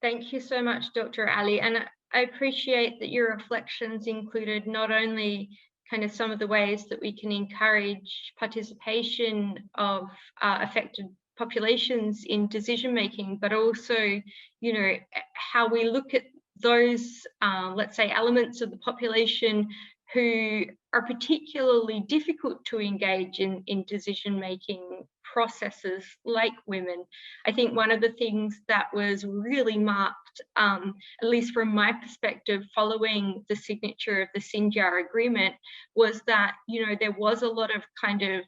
Thank you so much, Dr. Ali. And I appreciate that your reflections included not only kind of some of the ways that we can encourage participation of affected populations in decision making, but also, you know, how we look at those, let's say, elements of the population who are particularly difficult to engage in decision making processes, like women. I think one of the things that was really marked, at least from my perspective, following the signature of the Sinjar agreement, was that, you know, there was a lot of kind of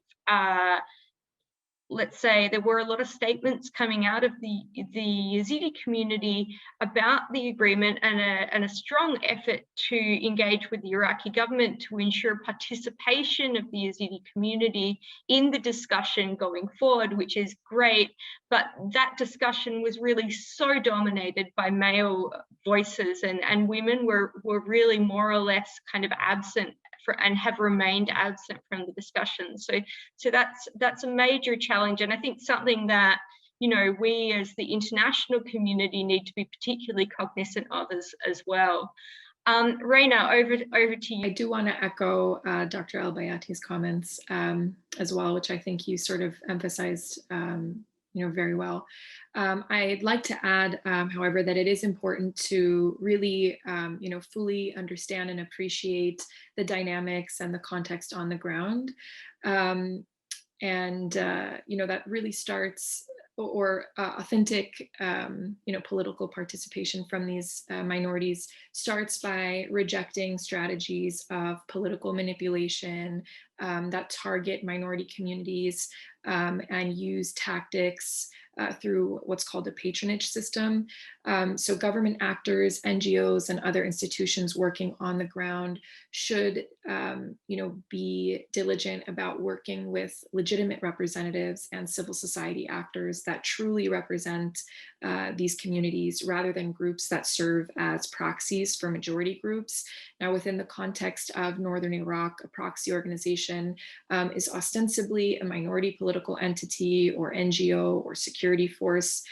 let's say there were a lot of statements coming out of the Yazidi community about the agreement, and a strong effort to engage with the Iraqi government to ensure participation of the Yazidi community in the discussion going forward, which is great. But that discussion was really so dominated by male voices, and women were really more or less kind of absent and have remained absent from the discussion. So that's a major challenge, and I think something that, you know, we as the international community need to be particularly cognizant of as well. Reina, over to you. I do want to echo Dr. Bayati's comments as well, which I think you sort of emphasized very well. I'd like to add, however, that it is important to really, fully understand and appreciate the dynamics and the context on the ground. That really starts, or authentic, political participation from these minorities starts by rejecting strategies of political manipulation that target minority communities and use tactics through what's called a patronage system. So government actors, NGOs, and other institutions working on the ground should, be diligent about working with legitimate representatives and civil society actors that truly represent these communities, rather than groups that serve as proxies for majority groups. Now, within the context of Northern Iraq, a proxy organization is ostensibly a minority political entity or NGO or security force,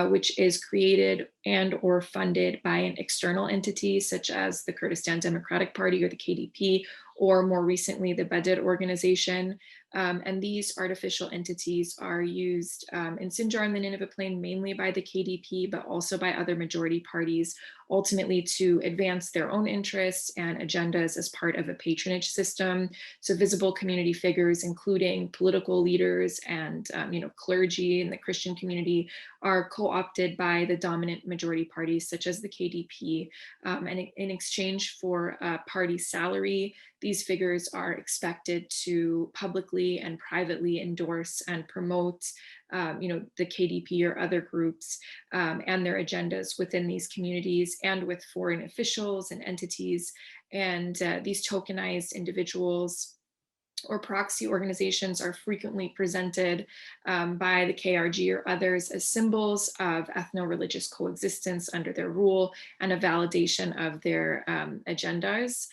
which is created and or funded by an external entity such as the Kurdistan Democratic Party or the KDP, or more recently the Badr organization. And these artificial entities are used in Sinjar and the Nineveh Plain mainly by the KDP, but also by other majority parties, ultimately to advance their own interests and agendas as part of a patronage system. So visible community figures, including political leaders and clergy in the Christian community, are co-opted by the dominant majority parties such as the KDP. And in exchange for a party salary, these figures are expected to publicly and privately endorse and promote the KDP or other groups and their agendas within these communities and with foreign officials and entities. And these tokenized individuals or proxy organizations are frequently presented by the KRG or others as symbols of ethno-religious coexistence under their rule and a validation of their agendas.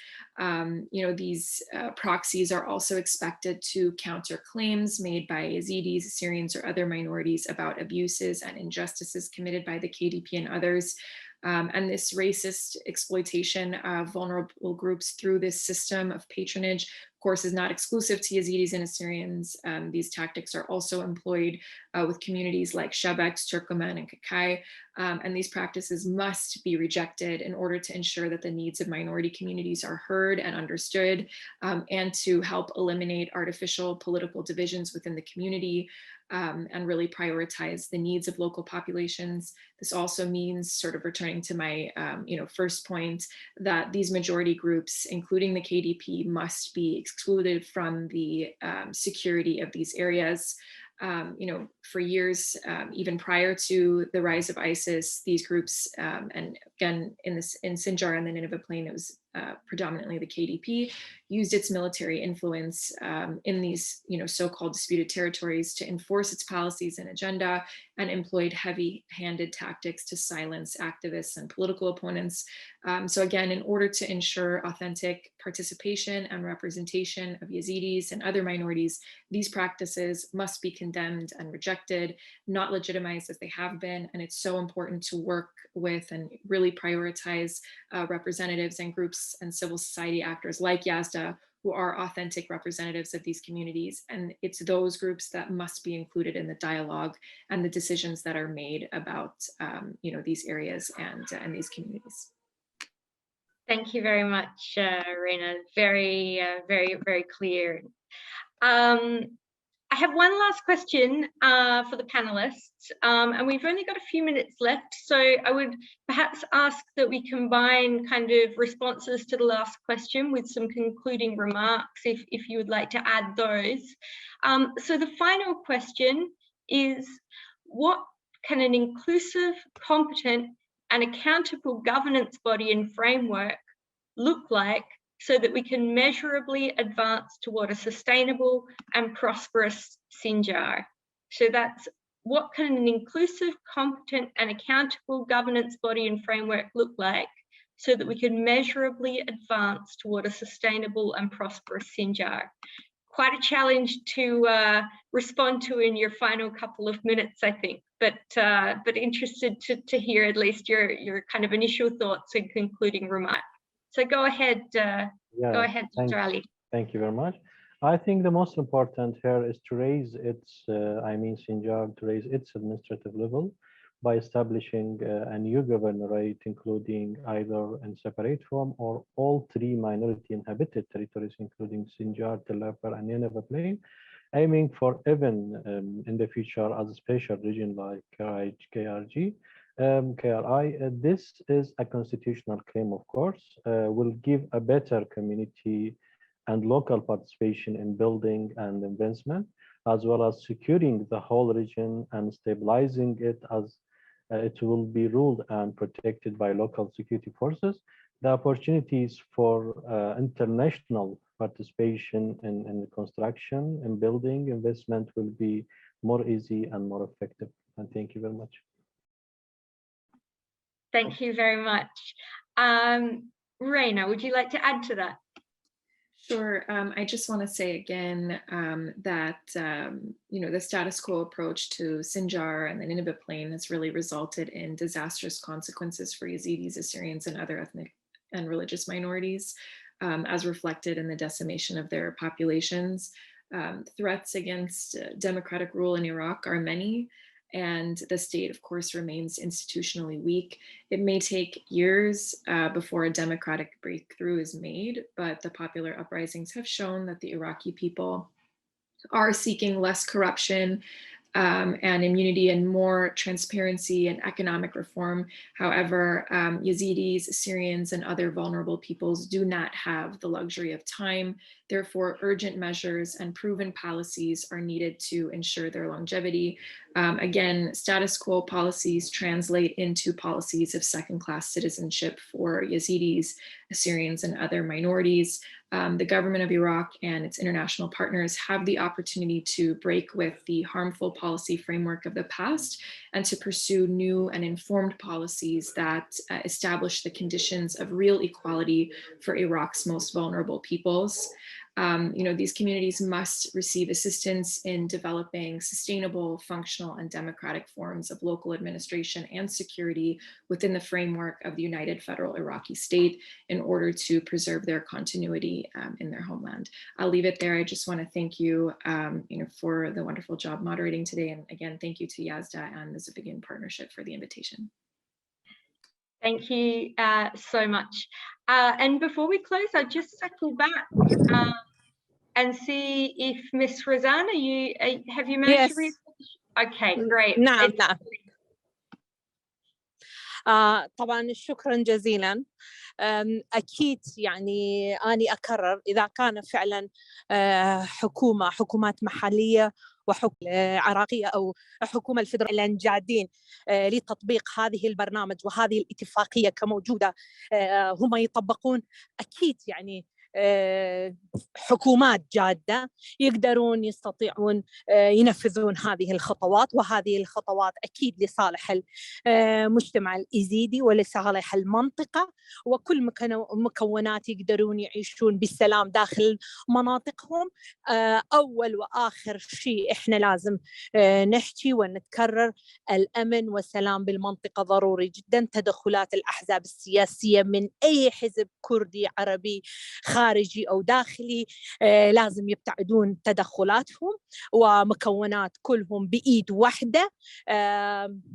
These proxies are also expected to counter claims made by Yazidis, Assyrians, or other minorities about abuses and injustices committed by the KDP and others. And this racist exploitation of vulnerable groups through this system of patronage, of course, is not exclusive to Yazidis and Assyrians. These tactics are also employed with communities like Shabaks, Turkoman, and Kakai. And these practices must be rejected in order to ensure that the needs of minority communities are heard and understood, and to help eliminate artificial political divisions within the community. And really prioritize the needs of local populations. This also means, sort of returning to my first point, that these majority groups, including the KDP, must be excluded from the security of these areas. For years, even prior to the rise of ISIS, these groups, and again, in Sinjar and the Nineveh Plain, it was predominantly the KDP, used its military influence in these, so-called disputed territories to enforce its policies and agenda, and employed heavy-handed tactics to silence activists and political opponents. So again, in order to ensure authentic participation and representation of Yazidis and other minorities, these practices must be condemned and rejected, not legitimized as they have been. And it's so important to work with and really prioritize representatives and groups and civil society actors like Yazda, who are authentic representatives of these communities. And it's those groups that must be included in the dialogue and the decisions that are made about these areas and these communities. Thank you very much, Reina. Very, very clear. I have one last question for the panelists, and we've only got a few minutes left. So I would perhaps ask that we combine kind of responses to the last question with some concluding remarks, if you would like to add those. So the final question is, what can an inclusive, competent, and accountable governance body and framework look like so that we can measurably advance toward a sustainable and prosperous Sinjar? So that's, what can an inclusive, competent, and accountable governance body and framework look like so that we can measurably advance toward a sustainable and prosperous Sinjar? Quite a challenge to respond to in your final couple of minutes, I think, but interested to hear at least your kind of initial thoughts and concluding remarks. So go ahead, Dr. Ali. Thank you very much. I think the most important here is to raise its, Sinjar, to raise its administrative level by establishing a new governorate, including either in separate form or all three minority inhabited territories, including Sinjar, Tel Afar, and Nineveh Plain, aiming for even in the future as a special region like KRI. This is a constitutional claim, of course, will give a better community and local participation in building and investment, as well as securing the whole region and stabilizing it as it will be ruled and protected by local security forces. The opportunities for international participation in construction and building investment will be more easy and more effective. And thank you very much. Thank you very much. Reina, would you like to add to that? Sure. I just want to say again that the status quo approach to Sinjar and the Nineveh Plain has really resulted in disastrous consequences for Yazidis, Assyrians, and other ethnic and religious minorities, as reflected in the decimation of their populations. Threats against democratic rule in Iraq are many, and the state, of course, remains institutionally weak. It may take years before a democratic breakthrough is made, but the popular uprisings have shown that the Iraqi people are seeking less corruption and immunity and more transparency and economic reform. However, Yazidis, Assyrians, and other vulnerable peoples do not have the luxury of time. Therefore, urgent measures and proven policies are needed to ensure their longevity. Again, status quo policies translate into policies of second-class citizenship for Yazidis, Assyrians, and other minorities. The government of Iraq and its international partners have the opportunity to break with the harmful policy framework of the past and to pursue new and informed policies that establish the conditions of real equality for Iraq's most vulnerable peoples. These communities must receive assistance in developing sustainable, functional, and democratic forms of local administration and security within the framework of the united federal Iraqi state in order to preserve their continuity in their homeland. I'll leave it there. I just want to thank you, for the wonderful job moderating today. And again, thank you to Yazda and the Zavigian Partnership for the invitation. Thank you so much. And before we close, I'll just circle back and see if Miss Razan, have you managed to read? Okay, great. نعم. طبعا شكرا جزيلا. أكيد يعني أنا أكرر إذا كان فعلا حكومات محلية وحكومة عراقية أو حكومة الفدرالية جادين لتطبيق هذه البرنامج وهذه الاتفاقية كموجودة، هم يطبقون أكيد يعني حكومات جادة يقدرون يستطيعون ينفذون هذه الخطوات، وهذه الخطوات أكيد لصالح المجتمع الإيزيدي ولصالح المنطقة، وكل مكونات يقدرون يعيشون بالسلام داخل مناطقهم. أول وآخر شيء إحنا لازم نحكي ونتكرر الأمن والسلام بالمنطقة ضروري جدا. تدخلات الأحزاب السياسية من أي حزب كردي عربي خارجي أو داخلي لازم يبتعدون تدخلاتهم، ومكونات كلهم بإيد واحدة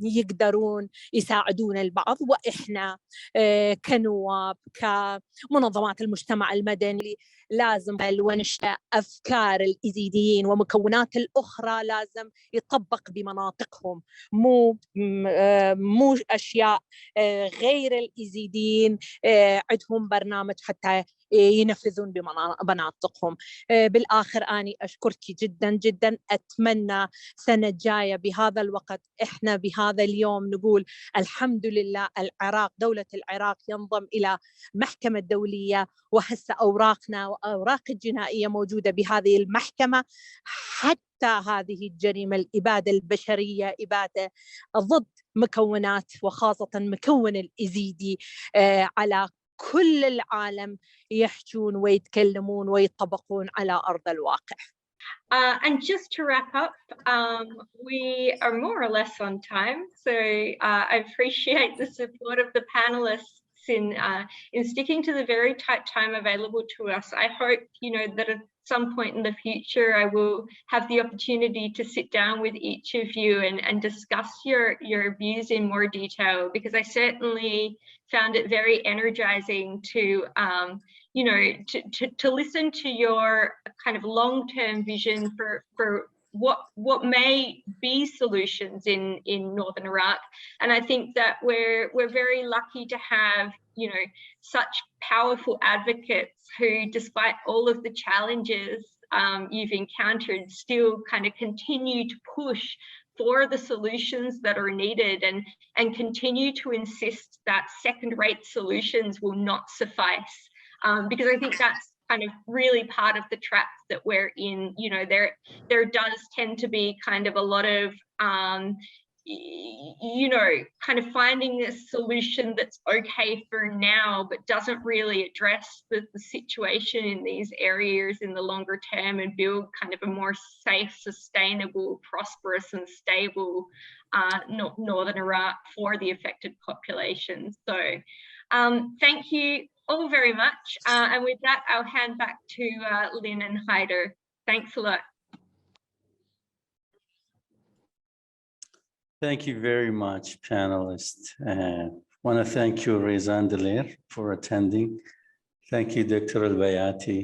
يقدرون يساعدون البعض. وإحنا كنواب كمنظمات المجتمع المدني لازم ونشأ أفكار الإيزيديين ومكونات الأخرى لازم يطبق بمناطقهم، مو أشياء غير الإيزيديين عندهم برنامج حتى ينفذون بمناطقهم. بالآخر أنا أشكرك جدا جدا. أتمنى سنة جاية بهذا الوقت إحنا بهذا اليوم نقول الحمد لله العراق، دولة العراق ينضم إلى محكمة دولية، وهسه أوراقنا وأوراق الجنائية موجودة بهذه المحكمة. حتى هذه الجريمة الإبادة البشرية إبادة ضد مكونات وخاصة مكون الإيزيدي على كل العالم يحجون ويتكلمون ويطبقون على أرض الواقع. And just to wrap up, we are more or less on time, so I appreciate the support of the panelists in sticking to the very tight time available to us. I hope, that at some point in the future, I will have the opportunity to sit down with each of you and discuss your views in more detail, because I certainly found it very energizing to, to listen to your kind of long-term vision for what may be solutions in northern Iraq. And I think that we're very lucky to have such powerful advocates who, despite all of the challenges you've encountered, still kind of continue to push for the solutions that are needed and continue to insist that second-rate solutions will not suffice. Because I think that's kind of really part of the trap that we're in. There does tend to be kind of a lot of, kind of finding a solution that's okay for now, but doesn't really address the situation in these areas in the longer term and build kind of a more safe, sustainable, prosperous and stable northern Iraq for the affected population. So thank you all very much. And with that, I'll hand back to Lynn and Haider. Thanks a lot. Thank you very much, panelists. I want to thank you, Reeza for attending. Thank you, Dr. Bayati.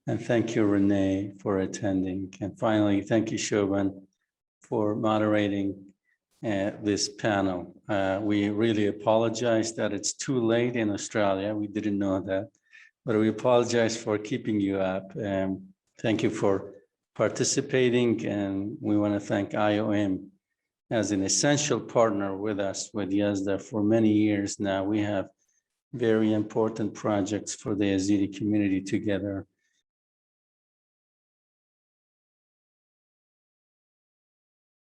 And thank you, Renee, for attending. And finally, thank you, Shoban, for moderating this panel. We really apologize that it's too late in Australia. We didn't know that, but we apologize for keeping you up. Thank you for participating, and we want to thank IOM as an essential partner with us, with Yazda, for many years now. We have very important projects for the Yazidi community together.